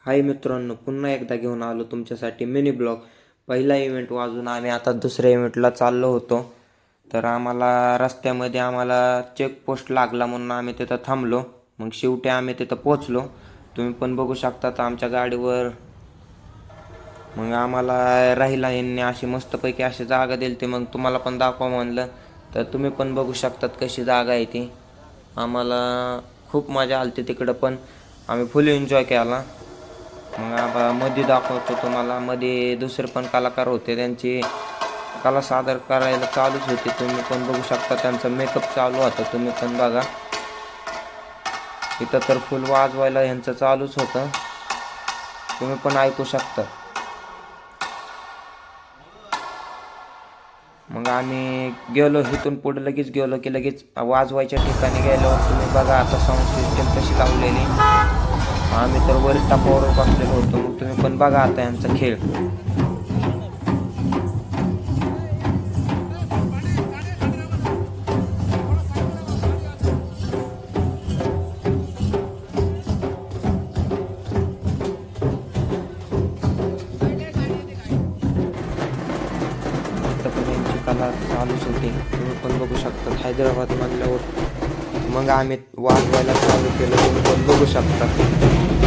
हाय मित्रांनो, पुन्हा एकदा घेऊन आलो तुमच्यासाठी मिनी ब्लॉग. पहिला इव्हेंट वाजून आम्ही आता दुसऱ्या इव्हेंटला चाललो होतो. तर रस्त्यामध्ये आम्हाला चेकपोस्ट लागला म्हणून आम्ही तिथं थांबलो. मग शेवटी आम्ही तिथं पोचलो. तुम्ही पण बघू शकता तर आमच्या गाडीवर मग आम्हाला राहिला यांनी अशी मस्तपैकी अशी जागा दिली. ते मग तुम्हाला पण दाखवा म्हणलं. तर तुम्ही पण बघू शकतात कशी जागा आहे ती. आम्हाला खूप मजा आली तिकडं, पण आम्ही फुल एन्जॉय केला. मग आता मध्ये दाखवतो तुम्हाला. मध्ये दुसरे पण कलाकार होते, त्यांची कला सादर करायला चालूच होते. तुम्ही पण बघू शकता त्यांचा मेकअप चालू होता. तुम्ही पण बघा इथं तर फुल वाजवायला ह्यांचं चालूच होतं. तुम्ही पण ऐकू शकता. मग आम्ही गेलो इथून पुढे, लगेच गेलो की लगेच वाजवायच्या ठिकाणी गेलो. तुम्ही बघा आता साऊंड सिस्टम कशी लावलेली. आम्ही तर वर टापावर बसलेलो होतो. मग तुम्ही पण बघा आता यांचा खेळ. इथं पण यांची कला चालूच होती. तुम्ही पण बघू शकता. हैदराबाद म्हणल्यावर मग आम्ही वाजवायला चालू केलं. तुम्ही पण बघू शकता.